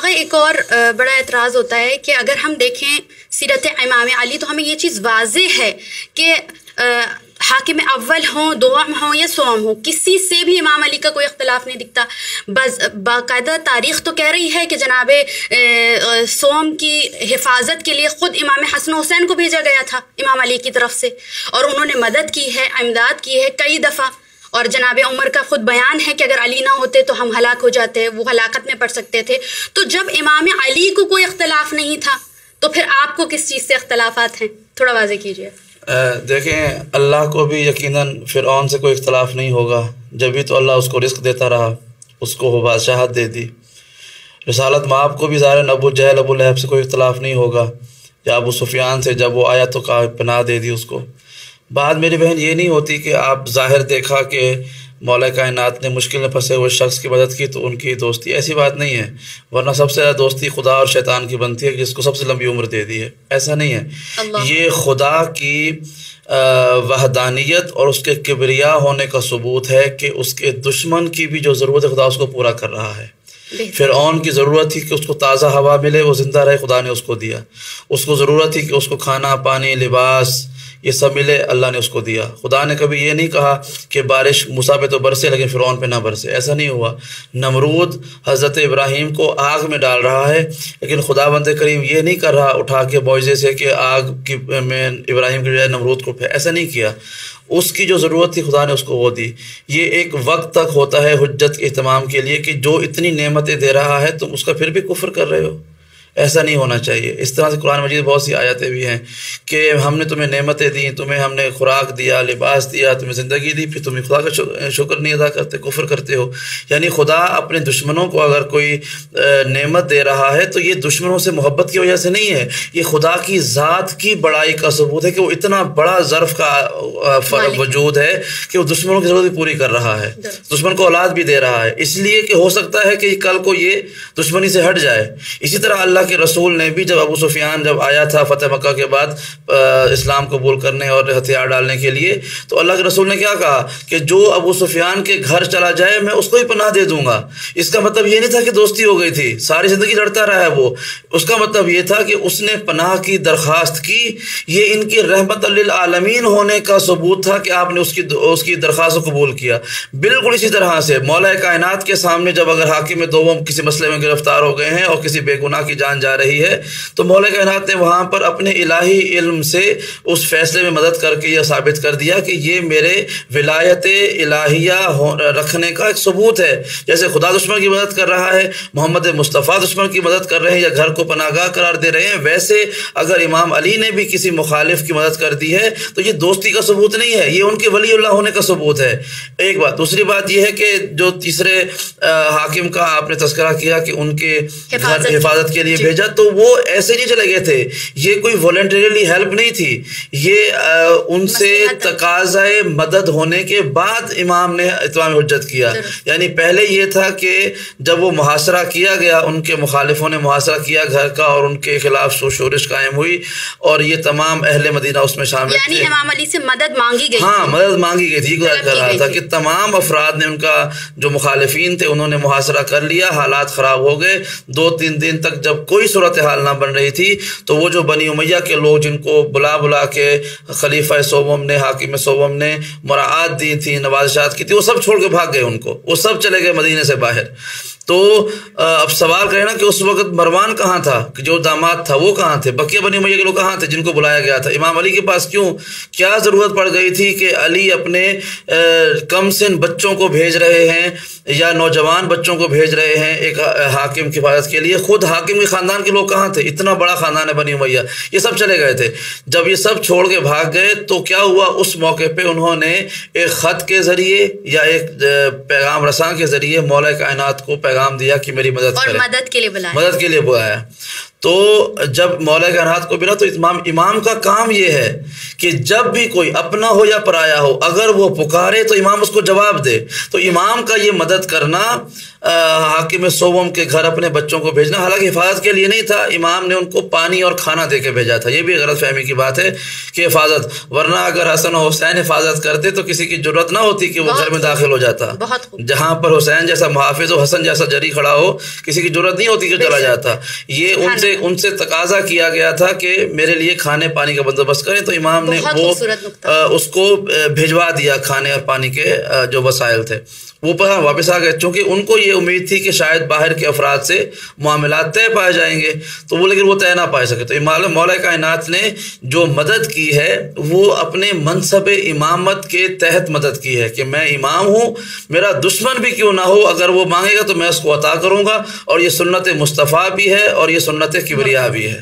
آقا ایک اور بڑا اعتراض ہوتا ہے کہ اگر ہم دیکھیں سیرت امام علی تو ہمیں یہ چیز واضح ہے کہ حاکم اول ہوں، دوم ہوں یا سوم ہوں، کسی سے بھی امام علی کا کوئی اختلاف نہیں دکھتا. باقاعدہ تاریخ تو کہہ رہی ہے کہ جناب سوم کی حفاظت کے لیے خود امام حسن حسین کو بھیجا گیا تھا امام علی کی طرف سے، اور انہوں نے مدد کی ہے، امداد کی ہے کئی دفعہ. اور جناب عمر کا خود بیان ہے کہ اگر علی نہ ہوتے تو ہم ہلاک ہو جاتے، وہ ہلاکت میں پڑ سکتے تھے. تو جب امام علی کو کوئی اختلاف نہیں تھا تو پھر آپ کو کس چیز سے اختلافات ہیں؟ تھوڑا واضح کیجیے. دیکھیں، اللہ کو بھی یقیناً فرعون سے کوئی اختلاف نہیں ہوگا، جبھی تو اللہ اس کو رزق دیتا رہا، اس کو وہ بادشاہت دے دی. رسالت مآب کو بھی ظاہر ابو جہل ابو لہب سے کوئی اختلاف نہیں ہوگا، یا ابو سفیان سے جب وہ آیا تو پناہ دے دی اس کو. بات میری بہن یہ نہیں ہوتی کہ آپ ظاہر دیکھا کہ مولا کائنات نے مشکل میں پھنسے ہوئے شخص کی مدد کی تو ان کی دوستی، ایسی بات نہیں ہے. ورنہ سب سے زیادہ دوستی خدا اور شیطان کی بنتی ہے جس کو سب سے لمبی عمر دے دی ہے. ایسا نہیں ہے. یہ خدا کی وحدانیت اور اس کے کبریا ہونے کا ثبوت ہے کہ اس کے دشمن کی بھی جو ضرورت ہے خدا اس کو پورا کر رہا ہے. فرعون کی ضرورت تھی کہ اس کو تازہ ہوا ملے، وہ زندہ رہے، خدا نے اس کو دیا. اس کو ضرورت تھی کہ اس کو کھانا پانی لباس یہ سب ملے، اللہ نے اس کو دیا. خدا نے کبھی یہ نہیں کہا کہ بارش موسیٰ پہ تو برسے لیکن فرعون پہ نہ برسے، ایسا نہیں ہوا. نمرود حضرت ابراہیم کو آگ میں ڈال رہا ہے لیکن خدا بند کریم یہ نہیں کر رہا اٹھا کے معجزے سے کہ آگ کی میں ابراہیم کی بجائے نمرود کو ایسا نہیں کیا. اس کی جو ضرورت تھی خدا نے اس کو وہ دی. یہ ایک وقت تک ہوتا ہے حجت کے اہتمام کے لیے کہ جو اتنی نعمتیں دے رہا ہے تم اس کا پھر بھی کفر کر رہے ہو. ایسا نہیں ہونا چاہیے. اس طرح سے قرآن مجید بہت سی آیاتیں بھی ہیں کہ ہم نے تمہیں نعمتیں دیں، تمہیں ہم نے خوراک دیا، لباس دیا، تمہیں زندگی دی، پھر تمہیں خدا کا شکر نہیں ادا کرتے، کفر کرتے ہو. یعنی خدا اپنے دشمنوں کو اگر کوئی نعمت دے رہا ہے تو یہ دشمنوں سے محبت کی وجہ سے نہیں ہے، یہ خدا کی ذات کی بڑائی کا ثبوت ہے کہ وہ اتنا بڑا ظرف کا وجود ہے کہ وہ دشمنوں کی ضرورت پوری کر رہا ہے، دشمن کو اولاد بھی دے رہا ہے، اس لیے کہ ہو سکتا ہے کہ کل کو یہ دشمنی سے ہٹ جائے. اسی طرح اللہ کے رسول نے بھی جب ابو سفیان جب آیا تھا فتح مکہ کے بعد اسلام قبول کرنے اور ہتھیار ڈالنے کے لیے، تو اللہ کے رسول نے کیا کہا کہ جو ابو سفیان کے گھر چلا جائے میں اس کو ہی پناہ دے دوں گا. اس کا مطلب یہ نہیں تھا کہ دوستی ہو گئی تھی، ساری زندگی لڑتا رہا ہے وہ. اس کا مطلب یہ تھا کہ اس نے پناہ کی درخواست کی. یہ ان کی رحمت للعالمین ہونے کا ثبوت تھا کہ آپ نے اس کی درخواست کو قبول کیا. بالکل اسی طرح سے مولا کائنات کے سامنے جب اگر حاکم دوم کسی مسئلے میں گرفتار ہو گئے ہیں اور کسی بے گناہ کی جان جا رہی ہے تو مولا کائنات نے وہاں پر اپنے الہی علم سے اس فیصلے میں مدد کر کے یہ ثابت کر دیا کہ یہ میرے ولایت الہیہ رکھنے کا ایک ثبوت ہے. جیسے خدا دشمن کی مدد کر رہا ہے، محمد مصطفیٰ دشمن کی مدد کر رہے ہیں یا گھر کو پناہ گاہ قرار دے رہے ہیں، ویسے اگر امام علی نے بھی کسی مخالف کی مدد کر دی ہے تو یہ دوستی کا ثبوت نہیں ہے، یہ ان کے ولی اللہ ہونے کا ثبوت ہے. ایک بات. دوسری بات یہ ہے کہ جو تیسرے حاکم کا آپ نے تذکرہ کیا کہ ان کے گھر حفاظت کے لیے بھیجا، تو وہ ایسے نہیں چلے گئے تھے، یہ کوئی والنٹریلی ہیلپ نہیں تھی، یہ ان سے تقاضۂ مدد ہونے کے بعد امام نے اتمام حجت کیا. یعنی پہلے یہ تھا کہ جب وہ محاصرہ کیا گیا، ان کے مخالفوں نے محاصرہ کیا گھر کا اور ان کے خلاف شورش قائم ہوئی اور یہ تمام اہل مدینہ اس میں شامل تھے. یعنی امام علی سے مدد مانگی گئی. ہاں، مدد مانگی گئی تھی. یہ کر رہا تھا کہ تمام افراد نے، ان کا جو مخالفین تھے انہوں نے محاصرہ کر لیا، حالات خراب ہو گئے. 2-3 دن تک جب کوئی صورتحال نہ بن رہی تھی تو وہ جو بنی امیہ کے لوگ جن کو بلا کے خلیفہ سوم نے، حاکم سوم نے مراعات دی تھی، نوازشات کی تھی، وہ سب چھوڑ کے بھاگ گئے. ان کو وہ سب چلے گئے مدینے سے باہر. تو اب سوال کریں نا کہ اس وقت مروان کہاں تھا، کہ جو داماد تھا وہ کہاں تھے، بقیہ بنی امیہ کے لوگ کہاں تھے جن کو بلایا گیا تھا؟ امام علی کے پاس کیا ضرورت پڑ گئی تھی کہ علی اپنے کم سن بچوں کو بھیج رہے ہیں یا نوجوان بچوں کو بھیج رہے ہیں ایک حاکم کی حفاظت کے لیے؟ خود حاکم کے خاندان کے لوگ کہاں تھے؟ اتنا بڑا خاندان ہے بنی امیہ، یہ سب چلے گئے تھے. جب یہ سب چھوڑ کے بھاگ گئے تو کیا ہوا؟ اس موقع پہ انہوں نے ایک خط کے ذریعے یا ایک پیغام رساں کے ذریعے مولا کائنات کو پیغام دیا کہ میری مدد کریں، اور مدد کے لیے بلایا. تو جب مولا کائنات کو ملا تو امام کا کام یہ ہے کہ جب بھی کوئی اپنا ہو یا پرایا ہو، اگر وہ پکارے تو امام اس کو جواب دے. تو امام کا یہ مدد کرنا حاکم سوم کے گھر اپنے بچوں کو بھیجنا، حالانکہ حفاظت کے لیے نہیں تھا، امام نے ان کو پانی اور کھانا دے کے بھیجا تھا۔ یہ بھی غلط فہمی کی بات ہے کہ حفاظت، ورنہ اگر حسن و حسین حفاظت کرتے تو کسی کی ضرورت نہ ہوتی کہ وہ گھر میں داخل ہو جاتا۔ جہاں پر حسین جیسا محافظ ہو، حسن جیسا جری کھڑا ہو، کسی کی ضرورت نہیں ہوتی کہ چلا جاتا۔ یہ ان سے تقاضا کیا گیا تھا کہ میرے لیے کھانے پانی کا بندوبست کریں، تو امام نے وہ اس کو بھیجوا دیا، کھانے اور پانی کے جو وسائل تھے وہ واپس آ گئے، چونکہ ان کو یہ امید تھی کہ شاید باہر کے افراد سے معاملات طے پائے جائیں گے، تو وہ لیکن وہ طے نہ پائے سکے۔ تو مولا کائنات نے جو مدد کی ہے وہ اپنے منصب امامت کے تحت مدد کی ہے کہ میں امام ہوں، میرا دشمن بھی کیوں نہ ہو، اگر وہ مانگے گا تو میں اس کو عطا کروں گا، اور یہ سنت مصطفیٰ بھی ہے اور یہ سنت کبریاء بھی ہے۔